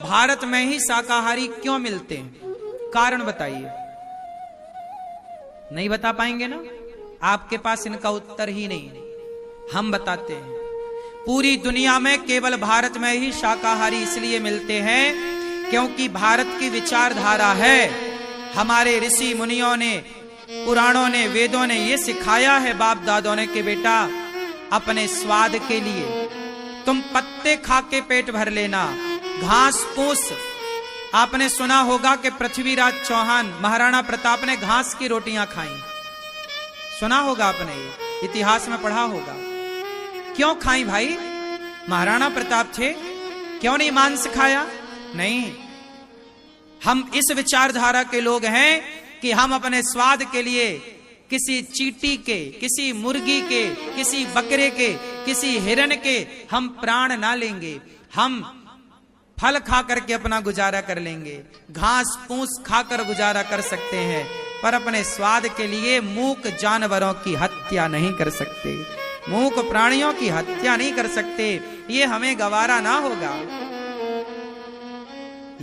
भारत में ही शाकाहारी क्यों मिलते हैं? कारण बताइए। नहीं बता पाएंगे ना? आपके पास इनका उत्तर ही नहीं। हम बताते हैं। पूरी दुनिया में केवल भारत में ही शाकाहारी इसलिए मिलते हैं क्योंकि भारत की विचारधारा है। हमारे ऋषि मुनियों ने, पुराणों ने, वेदों ने ये सिखाया है बाप दादों ने कि बेटा अपने स्वाद के लिए तुम पत्ते खा के पेट भर लेना, घास फूस। आपने सुना होगा कि पृथ्वीराज चौहान, महाराणा प्रताप ने घास की रोटियां खाई। सुना होगा आपने, ये इतिहास में पढ़ा होगा। क्यों खाई भाई? महाराणा प्रताप थे, क्यों नहीं मांस खाया? नहीं, हम इस विचारधारा के लोग हैं कि हम अपने स्वाद के लिए किसी चींटी के, किसी मुर्गी के, किसी बकरे के, किसी हिरन के हम प्राण ना लेंगे। हम फल खा करके अपना गुजारा कर लेंगे, घास फूस खाकर गुजारा कर सकते हैं, पर अपने स्वाद के लिए मूक जानवरों की हत्या नहीं कर सकते, मूक प्राणियों की हत्या नहीं कर सकते। ये हमें गवारा ना होगा।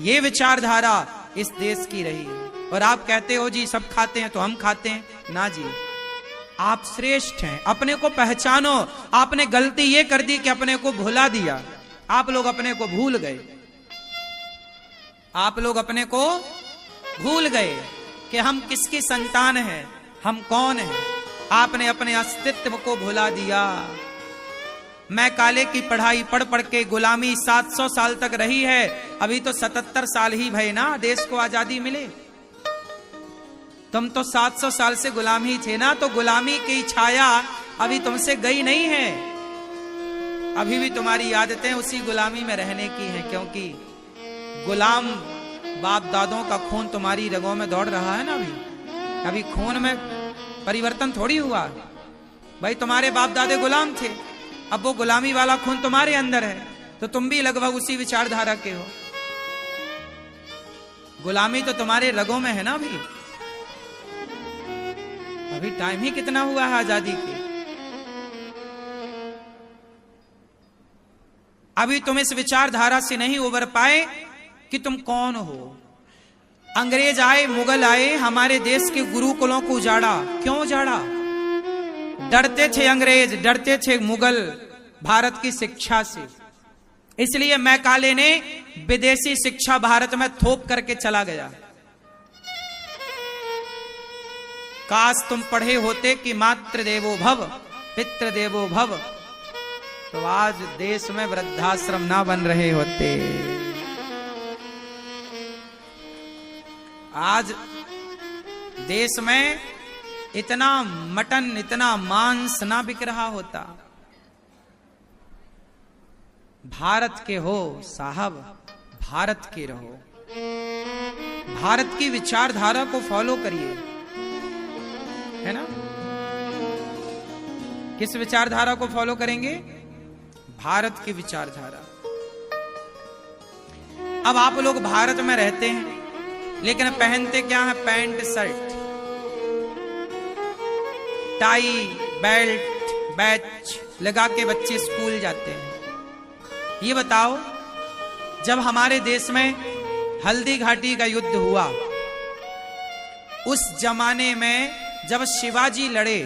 ये विचारधारा इस देश की रही है। और आप कहते हो जी सब खाते हैं तो हम खाते हैं ना जी। आप श्रेष्ठ हैं, अपने को पहचानो। आपने गलती ये कर दी कि अपने को भुला दिया। आप लोग अपने को भूल गए। आप लोग अपने को भूल गए कि हम किसकी संतान हैं, हम कौन हैं। आपने अपने अस्तित्व को भुला दिया। मैं काले की पढ़ाई पढ़ पढ़ के गुलामी 700 साल तक रही है। अभी तो 77 साल ही भय ना देश को आजादी मिले। तुम तो 700 साल से गुलाम ही थे ना, तो गुलामी की छाया अभी तुमसे गई नहीं है। अभी भी तुम्हारी आदतें उसी गुलामी में रहने की हैं, क्योंकि गुलाम बाप दादों का खून तुम्हारी रगों में दौड़ रहा है ना। अभी खून में परिवर्तन थोड़ी हुआ भाई। तुम्हारे बाप दादे गुलाम थे, अब वो गुलामी वाला खून तुम्हारे अंदर है, तो तुम भी लगभग उसी विचारधारा के हो। गुलामी तो तुम्हारे रगों में है ना। अभी टाइम ही कितना हुआ है आजादी के। अभी तुम इस विचारधारा से नहीं उबर पाए कि तुम कौन हो। अंग्रेज आए, मुगल आए, हमारे देश के गुरुकुलों को उजाड़ा। क्यों उजाड़ा? डरते थे अंग्रेज, डरते थे मुगल भारत की शिक्षा से। इसलिए मैकाले ने विदेशी शिक्षा भारत में थोप करके चला गया। काश तुम पढ़े होते कि मातृ देवो भव, पितृ देवो भव, तो आज देश में वृद्धाश्रम ना बन रहे होते। आज देश में इतना मटन, इतना मांस ना बिक रहा होता। भारत के हो साहब, भारत के रहो। भारत की विचारधारा को फॉलो करिए, है ना। किस विचारधारा को फॉलो करेंगे? भारत की विचारधारा। अब आप लोग भारत में रहते हैं, लेकिन पहनते क्या है? Pant shirt, tie, belt, batch लगा के बच्चे स्कूल जाते हैं। ये बताओ, जब हमारे देश में हल्दी घाटी का युद्ध हुआ, उस जमाने में जब शिवाजी लड़े,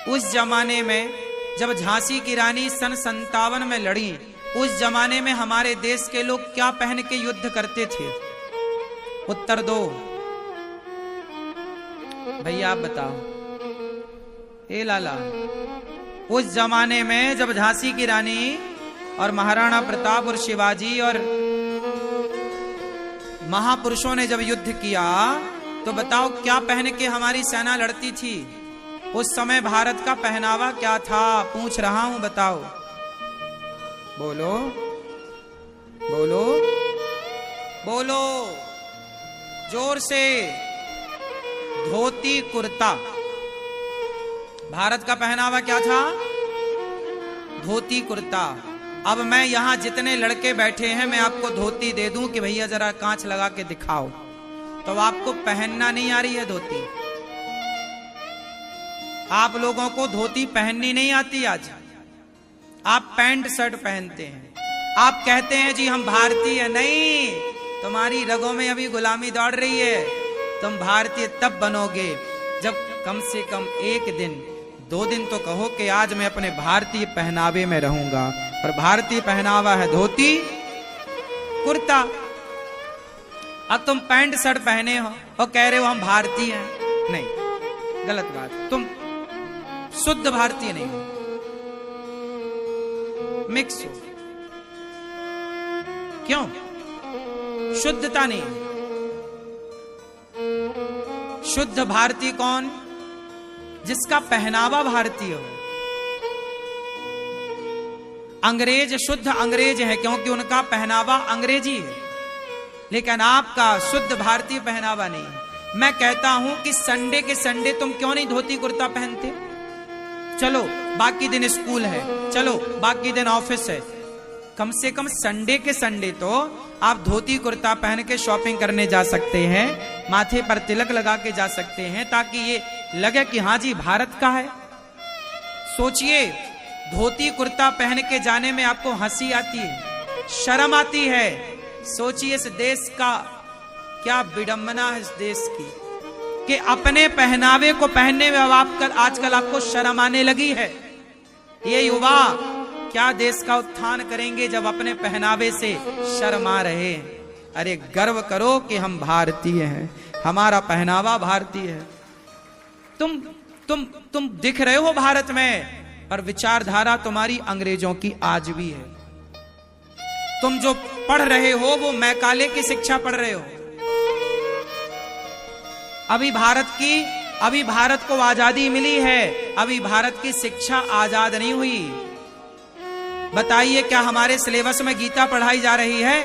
उस जमाने में जब झांसी की रानी सन 57 में लड़ी, उस जमाने में हमारे देश के लोग क्या पहन के युद्ध करते थे? उत्तर दो भैया, आप बताओ। ए लाला, उस जमाने में जब झांसी की रानी और महाराणा प्रताप और शिवाजी और महापुरुषों ने जब युद्ध किया, तो बताओ क्या पहन के हमारी सेना लड़ती थी? उस समय भारत का पहनावा क्या था? पूछ रहा हूं, बताओ। बोलो बोलो बोलो जोर से। धोती कुर्ता। भारत का पहनावा क्या था? धोती कुर्ता। अब मैं यहां जितने लड़के बैठे हैं, मैं आपको धोती दे दूं कि भैया जरा कांच लगा के दिखाओ, तो आपको पहनना नहीं आ रही है धोती। आप लोगों को धोती पहननी नहीं आती। आज आप पैंट शर्ट पहनते हैं। आप कहते हैं जी हम भारतीय, नहीं, तुम्हारी रगों में अभी गुलामी दौड़ रही है। तुम भारतीय तब बनोगे जब कम से कम 1 दिन 2 दिन तो कहो कि आज मैं अपने भारतीय पहनावे में रहूंगा। और भारतीय पहनावा है धोती कुर्ता। अब तुम पैंट शर्ट पहने हो और कह रहे हो हम भारतीय हैं, नहीं, गलत बात। तुम शुद्ध भारतीय नहीं हो, मिक्स हो। क्यों? शुद्धता नहीं। शुद्ध भारतीय कौन? जिसका पहनावा भारतीय हो। अंग्रेज शुद्ध अंग्रेज है क्योंकि उनका पहनावा अंग्रेजी है, लेकिन आपका शुद्ध भारतीय पहनावा नहीं है। मैं कहता हूं कि संडे के संडे तुम क्यों नहीं धोती कुर्ता पहनते? चलो बाकी दिन स्कूल है, चलो बाकी दिन ऑफिस है, कम से कम संडे के संडे तो आप धोती कुर्ता पहन के शॉपिंग करने जा सकते हैं, माथे पर तिलक लगा के जा सकते हैं, ताकि ये लगे कि हाँ जी भारत का है। सोचिए, धोती कुर्ता पहन के जाने में आपको हंसी आती है, शर्म आती है। सोचिए इस देश का क्या विडंबना है, इस देश की, कि अपने पहनावे को पहनने में अब आजकल आपको शर्म आने लगी है। ये युवा क्या देश का उत्थान करेंगे जब अपने पहनावे से शर्मा रहे हैं। अरे गर्व करो कि हम भारतीय हैं, हमारा पहनावा भारतीय है। तुम दिख रहे हो भारत में, पर विचारधारा तुम्हारी अंग्रेजों की आज भी है। तुम जो पढ़ रहे हो वो मैकाले की शिक्षा पढ़ रहे हो। अभी भारत को आजादी मिली है, अभी भारत की शिक्षा आजाद नहीं हुई। बताइए, क्या हमारे सिलेबस में गीता पढ़ाई जा रही है,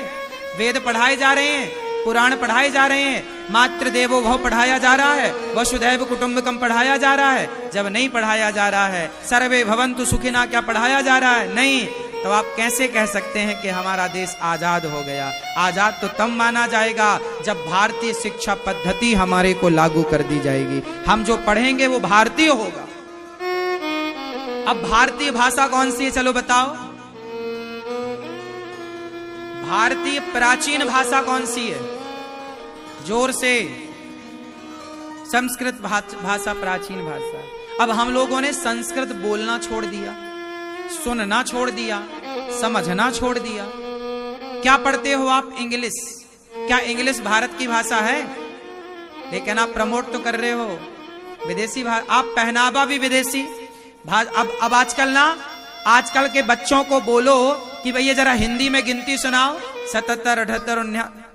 वेद पढ़ाए जा रहे हैं, पुराण पढ़ाए जा रहे हैं, मातृ देवो भव पढ़ाया जा रहा है, वसुधैव कुटुंबकम पढ़ाया जा रहा है? जब नहीं पढ़ाया जा रहा है, सर्वे भवन्तु सुखिना क्या पढ़ाया जा रहा है? नहीं, तो आप कैसे कह सकते हैं कि हमारा देश आजाद हो गया? आजाद तो तब माना जाएगा जब भारतीय शिक्षा पद्धति हमारे को लागू कर दी जाएगी। हम जो पढ़ेंगे वो भारतीय होगा। अब भारतीय भाषा कौन सी है, चलो बताओ। भारतीय प्राचीन भाषा कौन सी है? जोर से। संस्कृत भाषा प्राचीन भाषा है। अब हम लोगों ने संस्कृत बोलना छोड़ दिया, सुनना छोड़ दिया, समझना छोड़ दिया। क्या पढ़ते हो आप? इंग्लिश। क्या इंग्लिश भारत की भाषा है? लेकिन आप प्रमोट तो कर रहे हो विदेशी भाषा। आप पहनावा भी विदेशी। अब आजकल के बच्चों को बोलो कि भैया जरा हिंदी में गिनती सुनाओ, 77, 78,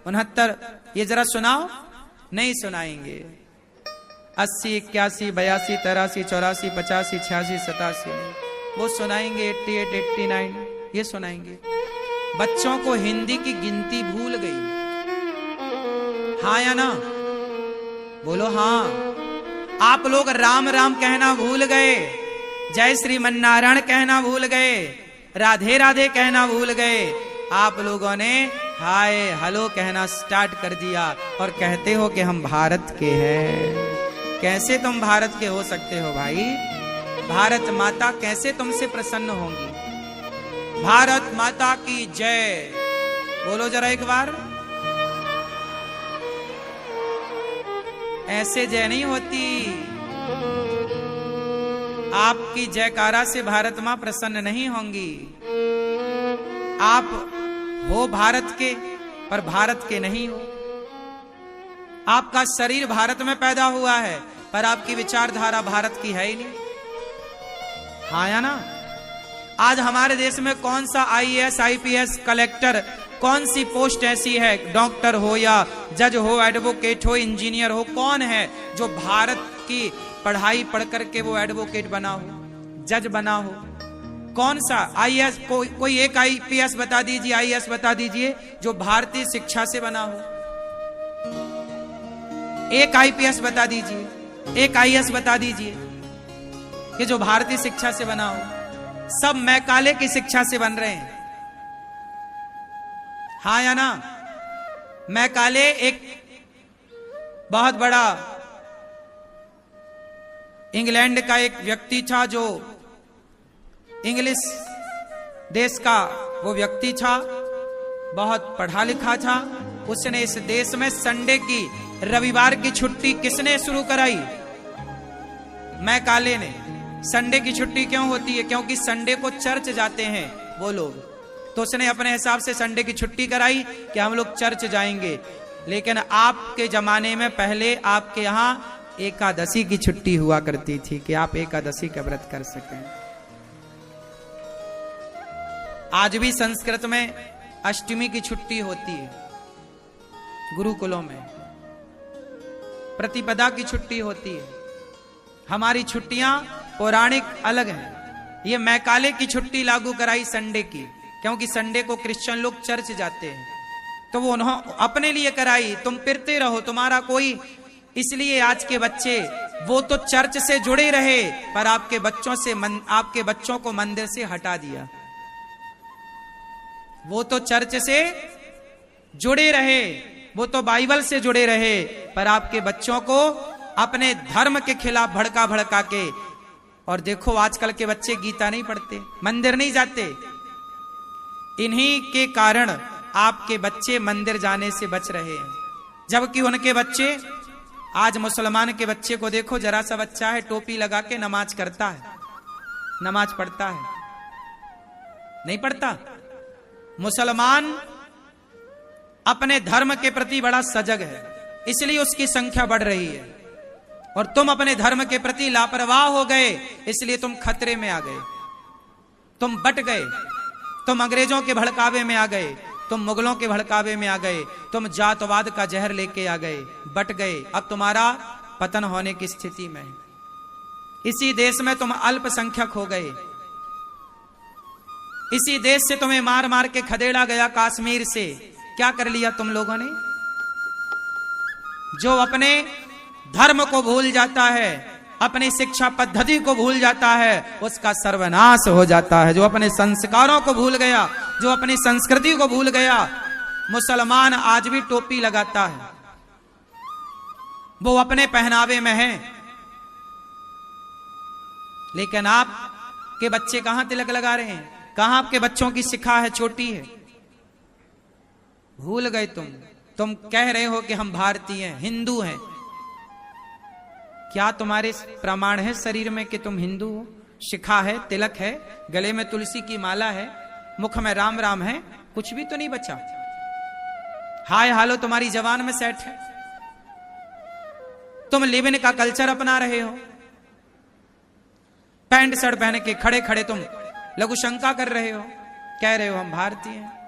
69, ये जरा सुनाओ, नहीं सुनाएंगे। 80, 81, 82, 83, 84, 85, 86, 87 वो सुनाएंगे। 88, 89 ये सुनाएंगे। बच्चों को हिंदी की गिनती भूल गई। हाँ या ना? बोलो हाँ। आप लोग राम राम कहना भूल गए, जय श्रीमन्नारायण कहना भूल गए, राधे राधे कहना भूल गए। आप लोगों ने हाय हेलो कहना स्टार्ट कर दिया और कहते हो कि हम भारत के हैं। कैसे तुम भारत के हो सकते हो भाई? भारत माता कैसे तुमसे प्रसन्न होंगी? भारत माता की जय बोलो जरा एक बार। ऐसे जय नहीं होती। आपकी जयकारा से भारत मां प्रसन्न नहीं होंगी। आप हो भारत के पर भारत के नहीं हो। आपका शरीर भारत में पैदा हुआ है पर आपकी विचारधारा भारत की है ही नहीं। हाँ या ना? आज हमारे देश में कौन सा आईएएस, आईपीएस, कलेक्टर, कौन सी पोस्ट ऐसी है, डॉक्टर हो या जज हो, एडवोकेट हो, इंजीनियर हो, कौन है जो भारत की पढ़ाई पढ़ करके वो एडवोकेट बना हो, जज बना हो? कौन सा आईएएस? कोई एक आईपीएस बता दीजिए, आईएएस बता दीजिए जो भारतीय शिक्षा से बना हो। एक आईपीएस बता दीजिए, एक आईएएस बता दीजिए कि जो भारतीय शिक्षा से बना हो। सब मैकाले की शिक्षा से बन रहे हैं। हाँ या ना? मैकाले एक बहुत बड़ा इंग्लैंड का एक व्यक्ति था जो इंग्लिश देश का वो व्यक्ति था, बहुत पढ़ा लिखा था। उसने इस देश में संडे की, रविवार की छुट्टी किसने शुरू कराई? मैकाले ने। संडे की छुट्टी क्यों होती है? क्योंकि संडे को चर्च जाते हैं वो लोग। तो उसने अपने हिसाब से संडे की छुट्टी कराई कि हम लोग चर्च जाएंगे। लेकिन आपके जमाने में पहले आपके यहां एकादशी की छुट्टी हुआ करती थी कि आप एकादशी का व्रत कर सकें। आज भी संस्कृत में अष्टमी की छुट्टी होती है, गुरुकुलों में प्रतिपदा की छुट्टी होती है। हमारी छुट्टियां पौराणिक अलग हैं। ये मैकाले की छुट्टी लागू कराई संडे की, क्योंकि संडे को क्रिश्चियन लोग चर्च जाते हैं, तो वो उन्होंने अपने लिए कराई। तुम फिरते रहो, तुम्हारा कोई, इसलिए आज के बच्चे वो तो चर्च से जुड़े रहे, पर आपके बच्चों को मंदिर से हटा दिया। वो तो चर्च से जुड़े रहे, वो तो बाइबल से जुड़े रहे, पर आपके बच्चों को अपने धर्म के खिलाफ भड़का भड़का के। और देखो आजकल के बच्चे गीता नहीं पढ़ते, मंदिर नहीं जाते। इन्हीं के कारण आपके बच्चे मंदिर जाने से बच रहे हैं, जबकि उनके बच्चे, आज मुसलमान के बच्चे को देखो, जरा सा बच्चा है टोपी लगा के नमाज करता है, नमाज पढ़ता है? नहीं पढ़ता। मुसलमान अपने धर्म के प्रति बड़ा सजग है, इसलिए उसकी संख्या बढ़ रही है। और तुम अपने धर्म के प्रति लापरवाह हो गए, इसलिए तुम खतरे में आ गए, तुम बट गए, तुम अंग्रेजों के भड़कावे में आ गए, तुम मुगलों के भड़कावे में आ गए, तुम जातवाद का जहर लेके आ गए, बट गए। अब तुम्हारा पतन होने की स्थिति में। इसी देश में तुम अल्पसंख्यक हो गए, इसी देश से तुम्हें मार मार के खदेड़ा गया कश्मीर से। क्या कर लिया तुम लोगों ने? जो अपने धर्म को भूल जाता है, अपनी शिक्षा पद्धति को भूल जाता है, उसका सर्वनाश हो जाता है। जो अपने संस्कारों को भूल गया, जो अपनी संस्कृति को भूल गया। मुसलमान आज भी टोपी लगाता है, वो अपने पहनावे में है, लेकिन आप के बच्चे कहां तिलक लगा रहे हैं? कहां आपके बच्चों की शिखा है, चोटी है? भूल गए तुम कह रहे हो कि हम भारतीय हैं, हिंदू हैं। क्या तुम्हारे प्रमाण है शरीर में कि तुम हिंदू हो? शिखा है, तिलक है, गले में तुलसी की माला है, मुख में राम राम है, कुछ भी तो नहीं बचा। हाय हालो तुम्हारी जबान में सेट है। तुम लिविन का कल्चर अपना रहे हो, पैंट शर्ट पहन के खड़े खड़े तुम लघु शंका कर रहे हो, कह रहे हो हम भारतीय हैं।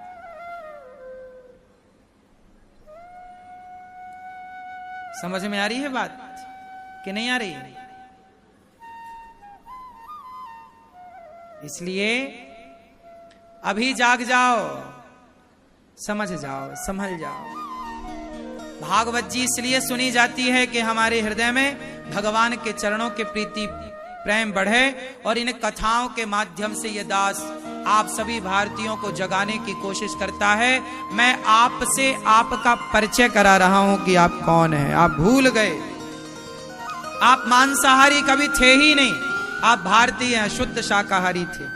समझ में आ रही है बात कि नहीं आ रही? इसलिए अभी जाग जाओ, समझ जाओ, संभल जाओ। भागवत जी इसलिए सुनी जाती है कि हमारे हृदय में भगवान के चरणों के प्रीति प्रेम बढ़े। और इन कथाओं के माध्यम से ये दास आप सभी भारतीयों को जगाने की कोशिश करता है। मैं आपसे आपका परिचय करा रहा हूं कि आप कौन हैं। आप भूल गए, आप मांसाहारी कभी थे ही नहीं, आप भारतीय हैं, शुद्ध शाकाहारी थे।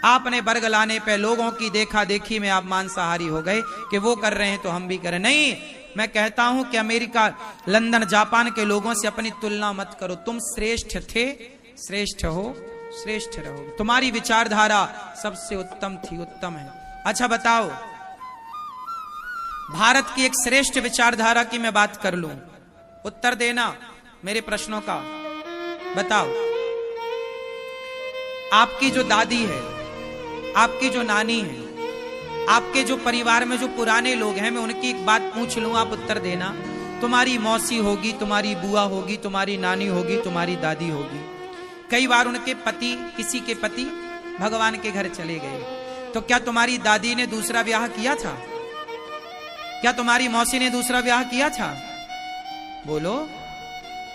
आपने वर्ग लाने पे लोगों की देखा देखी में आप मांसाहारी हो गए कि वो कर रहे हैं तो हम भी करें। नहीं, मैं कहता हूं कि अमेरिका, लंदन, जापान के लोगों से अपनी तुलना मत करो। तुम श्रेष्ठ थे, श्रेष्ठ हो, श्रेष्ठ रहो। तुम्हारी विचारधारा सबसे उत्तम थी, उत्तम है। अच्छा बताओ, भारत की एक श्रेष्ठ विचारधारा की मैं बात कर लूं, उत्तर देना मेरे प्रश्नों का। बताओ, आपकी जो दादी है, आपकी जो नानी है, आपके जो परिवार में जो पुराने लोग हैं, मैं उनकी एक बात पूछ लूं, आप उत्तर देना। तुम्हारी मौसी होगी, तुम्हारी बुआ होगी, तुम्हारी नानी होगी, तुम्हारी दादी होगी। कई बार उनके पति, किसी के पति भगवान के घर चले गए, तो क्या तुम्हारी दादी ने दूसरा ब्याह किया था? क्या तुम्हारी मौसी ने दूसरा ब्याह किया था? बोलो,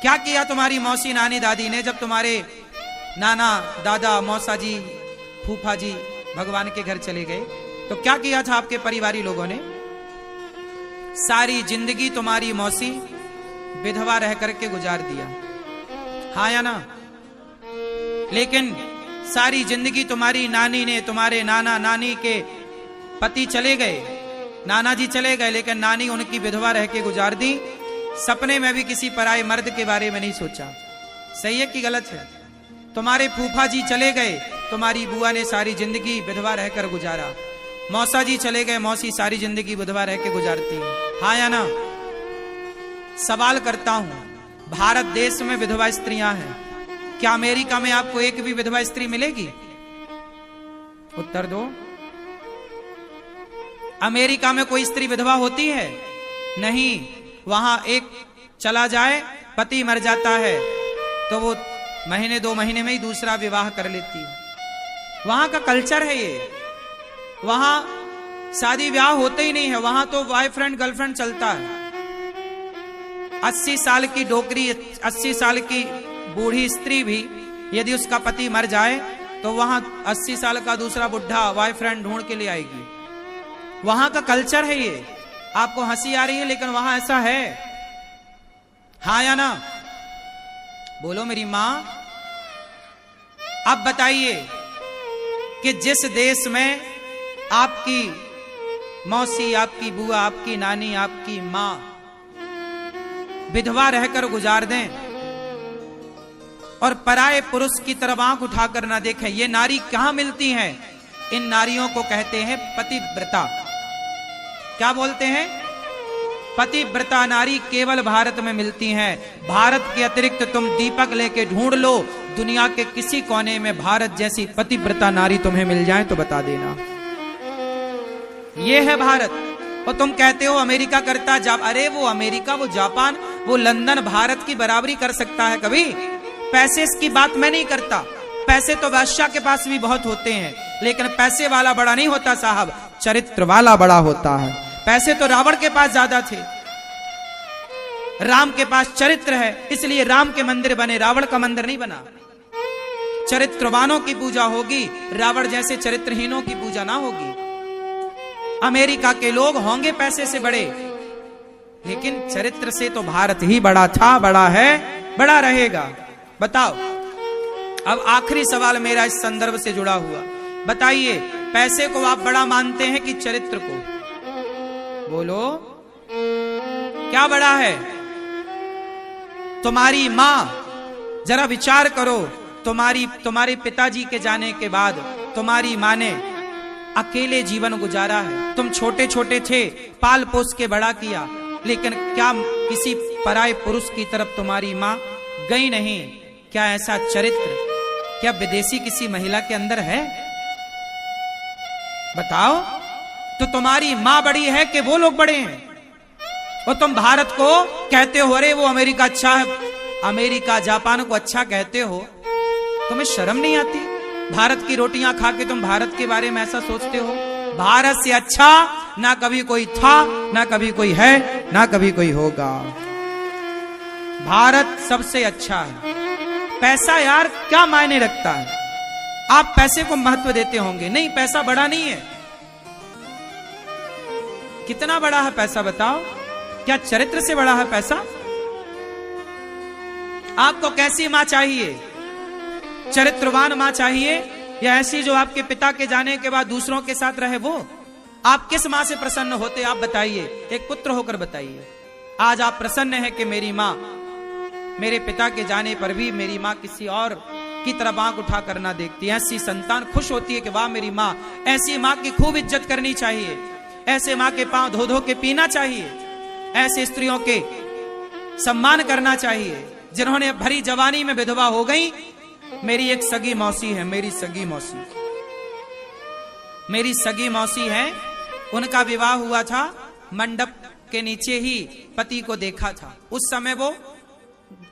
क्या किया तुम्हारी मौसी, नानी, दादी ने जब तुम्हारे नाना, दादा, मौसा जी, फूफा जी भगवान के घर चले गए? तो क्या किया था आपके परिवारी लोगों ने? सारी जिंदगी तुम्हारी मौसी विधवा रह करके गुजार दिया, हाँ या ना? लेकिन सारी जिंदगी तुम्हारी नानी ने, तुम्हारे नाना नानी के पति चले गए, नाना जी चले गए, लेकिन नानी उनकी विधवा रह के गुजार दी। सपने में भी किसी पराये मर्द के बारे में नहीं सोचा। सही है कि गलत है? तुम्हारे फूफा जी चले गए, तुम्हारी बुआ ने सारी जिंदगी विधवा रहकर गुजारा। मौसा जी चले गए, मौसी सारी जिंदगी विधवा रह के गुजारती है। हाँ या ना? सवाल करता हूं, भारत देश में विधवा स्त्रियां हैं, क्या अमेरिका में आपको एक भी विधवा स्त्री मिलेगी? उत्तर दो। अमेरिका में कोई स्त्री विधवा होती है? नहीं। वहां एक चला जाए, पति मर जाता है, तो वो महीने 2 महीने में ही दूसरा विवाह कर लेती है। वहां का कल्चर है ये। वहां शादी ब्याह होते ही नहीं है, वहां तो बॉयफ्रेंड गर्लफ्रेंड चलता है। 80 साल की डोकरी, 80 साल की बूढ़ी स्त्री भी यदि उसका पति मर जाए तो वहां 80 साल का दूसरा बुढ़ा बॉयफ्रेंड ढूंढ के ले आएगी। वहां का कल्चर है ये। आपको हंसी आ रही है, लेकिन वहां ऐसा है। हाँ या ना? बोलो मेरी मां। अब बताइए कि जिस देश में आपकी मौसी, आपकी बुआ, आपकी नानी, आपकी मां विधवा रहकर गुजार दें और पराये पुरुष की तरफ आंख उठाकर ना देखें, ये नारी कहां मिलती हैं? इन नारियों को कहते हैं पतिव्रता। क्या बोलते हैं? पतिव्रता नारी केवल भारत में मिलती हैं। भारत के अतिरिक्त तुम दीपक लेके ढूंढ लो, दुनिया के किसी कोने में भारत जैसी पतिव्रता नारी तुम्हें मिल जाए तो बता देना। ये है भारत। और तुम कहते हो अमेरिका करता, अरे वो अमेरिका, वो जापान, वो लंदन भारत की बराबरी कर सकता है कभी? पैसे की बात मैं नहीं करता। पैसे तो बादशाह के पास भी बहुत होते हैं, लेकिन पैसे वाला बड़ा नहीं होता साहब, चरित्र वाला बड़ा होता है। पैसे तो रावण के पास ज्यादा थे, राम के पास चरित्र है, इसलिए राम के मंदिर बने, रावण का मंदिर नहीं बना। चरित्रवानों की पूजा होगी, रावण जैसे चरित्रहीनों की पूजा ना होगी। अमेरिका के लोग होंगे पैसे से बड़े, लेकिन चरित्र से तो भारत ही बड़ा था, बड़ा है, बड़ा रहेगा। बताओ। अब आखिरी सवाल मेरा इस संदर्भ से जुड़ा हुआ, बताइए पैसे को आप बड़ा मानते हैं कि चरित्र को? बोलो, क्या बड़ा है? तुम्हारी मां, जरा विचार करो, तुम्हारे पिताजी के जाने के बाद तुम्हारी मां ने अकेले जीवन गुजारा है। तुम छोटे छोटे थे, पाल पोस के बड़ा किया, लेकिन क्या किसी पराये पुरुष की तरफ तुम्हारी मां गई नहीं? क्या ऐसा चरित्र, क्या विदेशी किसी महिला के अंदर है? बताओ। तो तुम्हारी मां बड़ी है कि वो लोग बड़े हैं? और तुम भारत को कहते हो अरे वो अमेरिका अच्छा है, अमेरिका जापान को अच्छा कहते हो, तुम्हें शर्म नहीं आती? भारत की रोटियां खा के तुम भारत के बारे में ऐसा सोचते हो? भारत से अच्छा ना कभी कोई था, ना कभी कोई है, ना कभी कोई होगा। भारत सबसे अच्छा है। पैसा यार क्या मायने रखता है? आप पैसे को महत्व देते होंगे, नहीं पैसा बड़ा नहीं है। कितना बड़ा है पैसा बताओ? क्या चरित्र से बड़ा है पैसा? आपको कैसी मां चाहिए? चरित्रवान मां चाहिए या ऐसी जो आपके पिता के जाने के बाद दूसरों के साथ रहे? वो आप किस मां से प्रसन्न होते? आप बताइए, एक पुत्र होकर बताइए। आज आप प्रसन्न हैं कि मेरी मां, मेरे पिता के जाने पर भी मेरी मां किसी और की तरफ आंख उठा कर ना देखती। ऐसी संतान खुश होती है कि वाह मेरी मां। ऐसी मां की खूब इज्जत करनी चाहिए, ऐसे मां के पांव धो धो के पीना चाहिए, ऐसे स्त्रियों के सम्मान करना चाहिए जिन्होंने भरी जवानी में विधवा हो गई। मेरी एक सगी मौसी है, मेरी सगी मौसी है, उनका विवाह हुआ था, मंडप के नीचे ही पति को देखा था। उस समय वो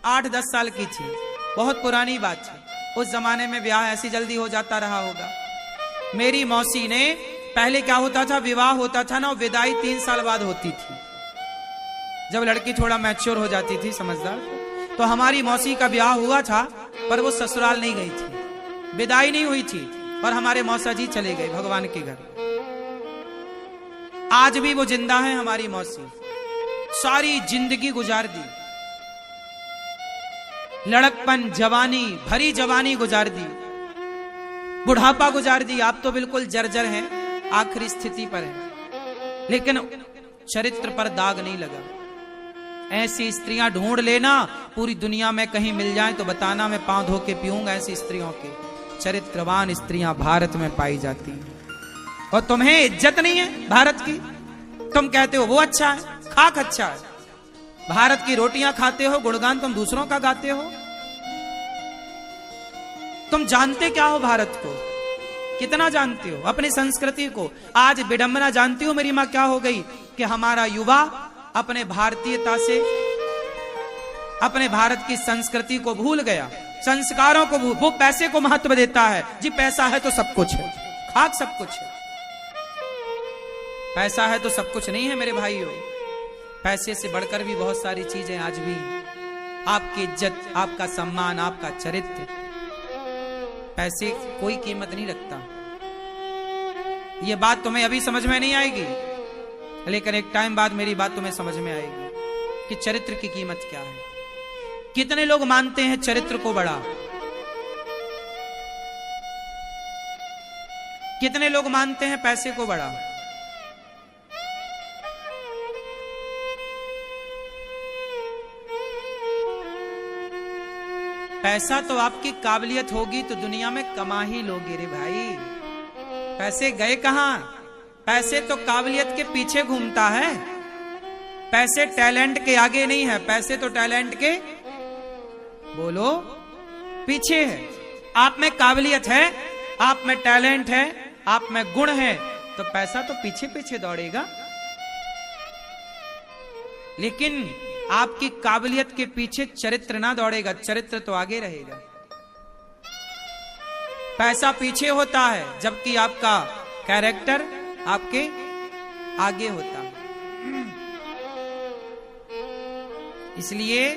8-10 साल की थी, बहुत पुरानी बात थी। उस जमाने में ब्याह ऐसी जल्दी हो जाता रहा होगा। मेरी मौसी ने, पहले क्या होता था, विवाह होता था ना, विदाई 3 साल बाद होती थी, जब लड़की थोड़ा मैच्योर हो जाती थी, समझदार। तो हमारी मौसी का ब्याह हुआ था, पर वो ससुराल नहीं गई थी, विदाई नहीं हुई थी, और हमारे मौसा जी चले गए भगवान के घर। आज भी वो जिंदा है हमारी मौसी, सारी जिंदगी गुजार दी, लड़कपन, जवानी, भरी जवानी गुजार दी, बुढ़ापा गुजार दी। आप तो बिल्कुल जर्जर हैं, आखिरी स्थिति पर है, लेकिन चरित्र पर दाग नहीं लगा। ऐसी स्त्रियां ढूंढ लेना, पूरी दुनिया में कहीं मिल जाए तो बताना, मैं पांव धो के पीऊंगा ऐसी स्त्रियों के। चरित्रवान स्त्रियां भारत में पाई जाती हैं। और तुम्हें इज्जत नहीं है भारत की? तुम कहते हो वो अच्छा है, खाक अच्छा है, भारत की रोटियां खाते हो, गुणगान तुम दूसरों का गाते हो। तुम जानते क्या हो भारत को? कितना जानते हो अपनी संस्कृति को? आज विडंबना जानती हो मेरी मां क्या हो गई कि हमारा युवा अपने भारतीयता से, अपने भारत की संस्कृति को भूल गया, संस्कारों को वो पैसे को महत्व देता है। जी पैसा है तो सब कुछ है, खाक सब कुछ है। पैसा है तो सब कुछ नहीं है मेरे भाइयों। पैसे से बढ़कर भी बहुत सारी चीजें आज भी, आपकी इज्जत, आपका सम्मान, आपका चरित्र, पैसे कोई कीमत नहीं रखता। ये बात तुम्हें अभी समझ में नहीं आएगी, लेकिन एक टाइम बाद मेरी बात तुम्हें समझ में आएगी कि चरित्र की कीमत क्या है। कितने लोग मानते हैं चरित्र को बड़ा, कितने लोग मानते हैं पैसे को बड़ा। पैसा तो आपकी काबिलियत होगी तो दुनिया में कमा ही लोगे रे भाई। पैसे गए कहां? पैसे तो काबिलियत के पीछे घूमता है। पैसे टैलेंट के आगे नहीं है, पैसे तो टैलेंट के, बोलो, पीछे है। आप में काबिलियत है, आप में टैलेंट है, आप में गुण है, तो पैसा तो पीछे पीछे दौड़ेगा। लेकिन आपकी काबिलियत के पीछे चरित्र ना दौड़ेगा, चरित्र तो आगे रहेगा। पैसा पीछे होता है जबकि आपका कैरेक्टर आपके आगे होता है। इसलिए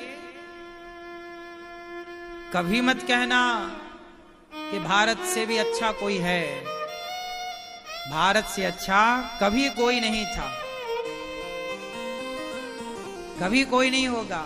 कभी मत कहना कि भारत से भी अच्छा कोई है। भारत से अच्छा कभी कोई नहीं था, कभी कोई नहीं होगा।